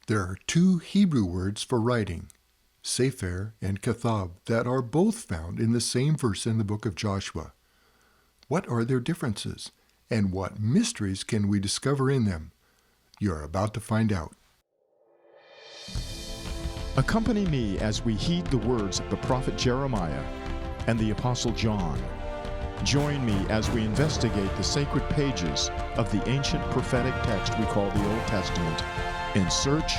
There are two Hebrew words for writing, Sefer and Kathab, that are both found in the same verse in the book of Joshua. What are their differences, and what mysteries can we discover in them? You're about to find out. Accompany me as we heed the words of the prophet Jeremiah and the apostle John. Join me as we investigate the sacred pages of the ancient prophetic text we call the Old Testament in search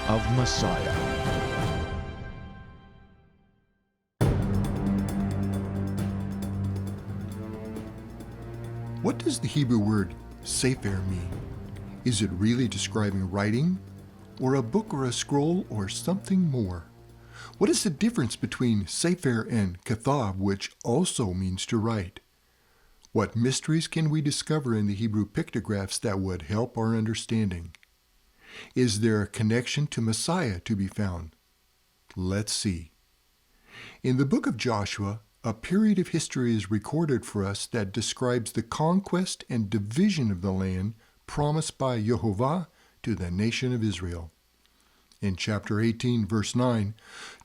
of Messiah. What does the Hebrew word Sefer mean? Is it really describing writing, or a book or a scroll, or something more? What is the difference between Sefer and Kathab, which also means to write? What mysteries can we discover in the Hebrew pictographs that would help our understanding? Is there a connection to Messiah to be found? Let's see. In the book of Joshua, a period of history is recorded for us that describes the conquest and division of the land promised by Jehovah to the nation of Israel. In chapter 18, verse 9,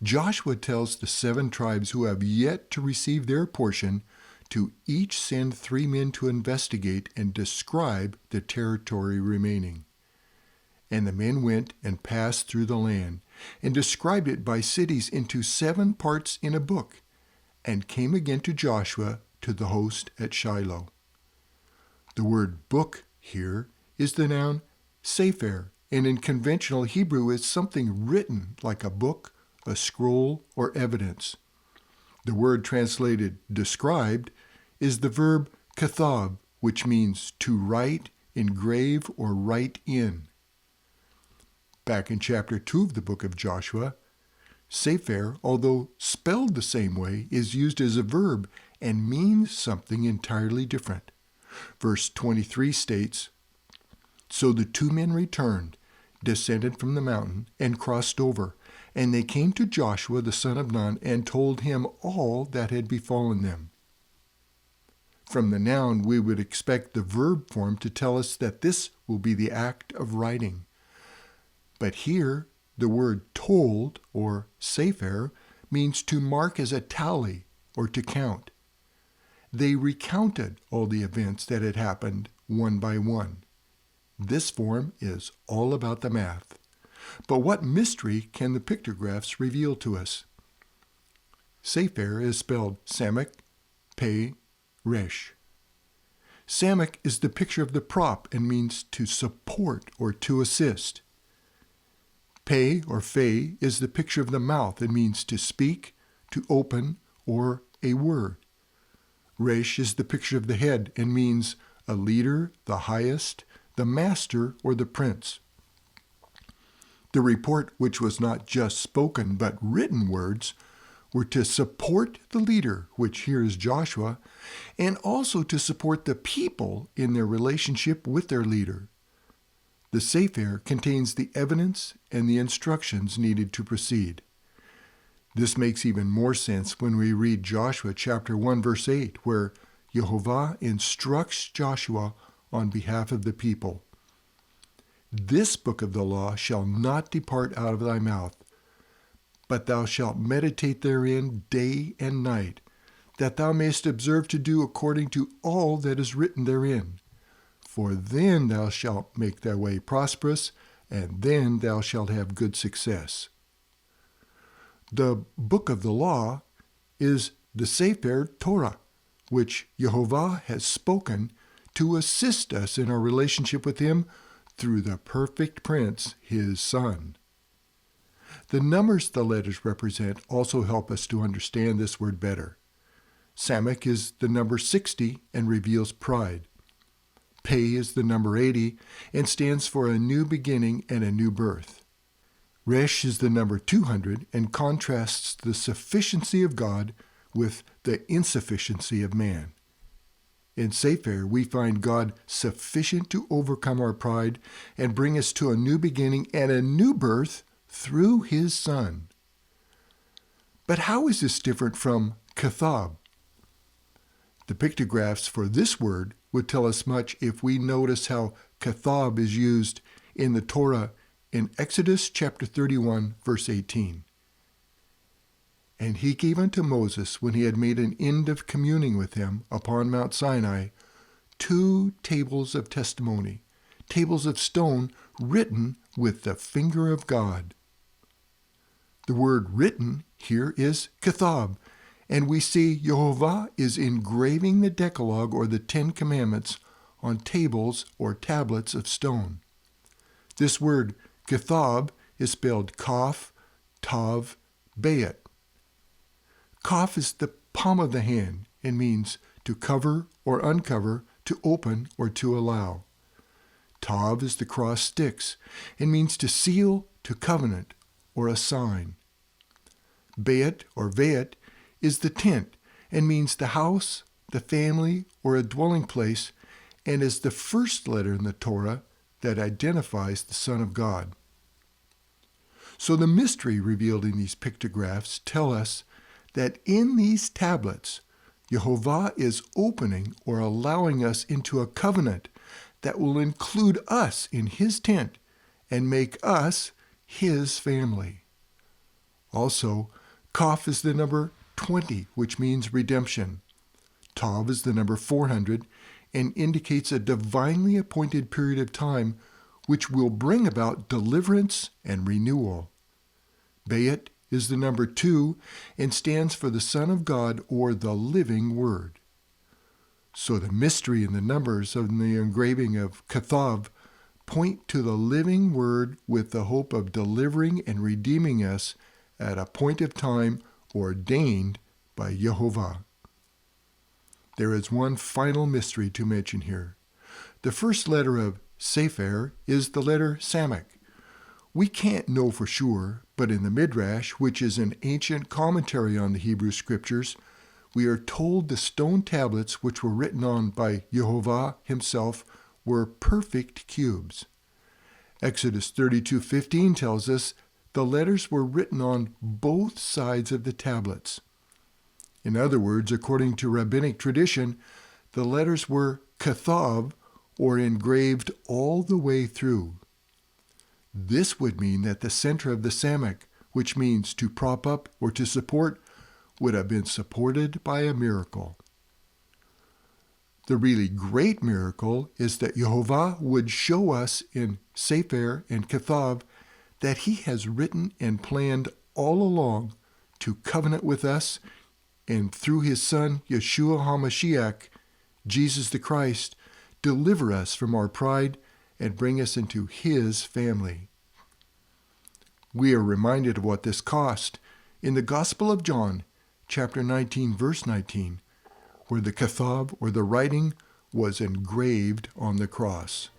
Joshua tells the 7 tribes who have yet to receive their portion to each send 3 men to investigate and describe the territory remaining. And the men went and passed through the land, and described it by cities into 7 parts in a book, and came again to Joshua to the host at Shiloh. The word book here is the noun sefer, and in conventional Hebrew is something written like a book, a scroll, or evidence. The word translated described is the verb kathab, which means to write, engrave, or write in. Back in chapter 2 of the book of Joshua, Sefer, although spelled the same way, is used as a verb and means something entirely different. Verse 23 states, "So the 2 men returned, descended from the mountain, and crossed over, and they came to Joshua the son of Nun and told him all that had befallen them." From the noun, we would expect the verb form to tell us that this will be the act of writing. But here, the word told, or sefer, means to mark as a tally or to count. They recounted all the events that had happened one by one. This form is all about the math. But what mystery can the pictographs reveal to us? Sefer is spelled Samek, Pei, Resh. Samek is the picture of the prop and means to support or to assist. Pei or Fei is the picture of the mouth and means to speak, to open, or a word. Resh is the picture of the head and means a leader, the highest, the master, or the prince. The report, which was not just spoken but written words, were to support the leader, which here is Joshua, and also to support the people in their relationship with their leader. The Sefer contains the evidence and the instructions needed to proceed. This makes even more sense when we read Joshua chapter 1, verse 8, where Jehovah instructs Joshua on behalf of the people. "This book of the law shall not depart out of thy mouth, but thou shalt meditate therein day and night, that thou mayest observe to do according to all that is written therein. For then thou shalt make thy way prosperous, and then thou shalt have good success." The book of the law is the Sefer Torah, which Jehovah has spoken to assist us in our relationship with him through the perfect Prince, his Son. The numbers the letters represent also help us to understand this word better. Samek is the number 60 and reveals pride. Pei is the number 80 and stands for a new beginning and a new birth. Resh is the number 200 and contrasts the sufficiency of God with the insufficiency of man. In Sefer, we find God sufficient to overcome our pride and bring us to a new beginning and a new birth through his Son. But how is this different from Kathab? The pictographs for this word would tell us much if we notice how Kathab is used in the Torah in Exodus chapter 31, verse 18. And he gave unto Moses, when he had made an end of communing with him upon Mount Sinai, 2 tables of testimony, tables of stone written with the finger of God. The word written here is Kathab, and we see Jehovah is engraving the Decalogue or the 10 Commandments on tables or tablets of stone. This word Kathab is spelled Kaf, Tav, Bayet. Kaf is the palm of the hand and means to cover or uncover, to open or to allow. Tav is the cross sticks and means to seal, to covenant, or a sign. Bayet or Vayet is the tent and means the house, the family, or a dwelling place, and is the first letter in the Torah that identifies the Son of God. So the mystery revealed in these pictographs tell us that in these tablets, Jehovah is opening or allowing us into a covenant that will include us in his tent and make us his family. Also, Kaf is the number 20, which means redemption. Tav is the number 400 and indicates a divinely appointed period of time which will bring about deliverance and renewal. Bayet is the number 2 and stands for the Son of God or the living Word. So the mystery and the numbers of the engraving of Kathab point to the living Word with the hope of delivering and redeeming us at a point of time ordained by Jehovah. There is one final mystery to mention here. The first letter of Sefer is the letter Samach. We can't know for sure, but in the Midrash, which is an ancient commentary on the Hebrew Scriptures, we are told the stone tablets which were written on by Jehovah himself were perfect cubes. Exodus 32:15 tells us the letters were written on both sides of the tablets. In other words, according to rabbinic tradition, the letters were kathab, or engraved all the way through. This would mean that the center of the Samach, which means to prop up or to support, would have been supported by a miracle. The really great miracle is that Jehovah would show us in Sefer and Kathab that he has written and planned all along to covenant with us and through his Son, Yeshua HaMashiach, Jesus the Christ, deliver us from our pride and bring us into his family. We are reminded of what this cost in the Gospel of John, chapter 19, verse 19, where the kathab, or the writing, was engraved on the cross.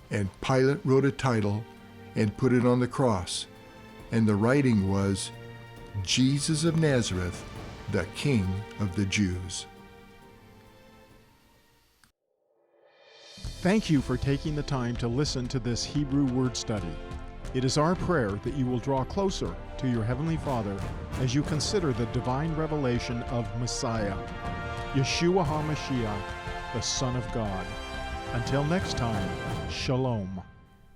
And Pilate wrote a title and put it on the cross, and the writing was, Jesus of Nazareth, the King of the Jews. Thank you for taking the time to listen to this Hebrew word study. It is our prayer that you will draw closer to your Heavenly Father as you consider the divine revelation of Messiah, Yeshua HaMashiach, the Son of God. Until next time, Shalom.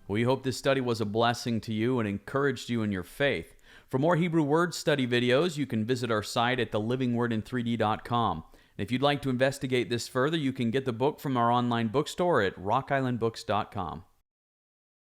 We hope this study was a blessing to you and encouraged you in your faith. For more Hebrew word study videos, you can visit our site at thelivingwordin3d.com. And if you'd like to investigate this further, you can get the book from our online bookstore at rockislandbooks.com.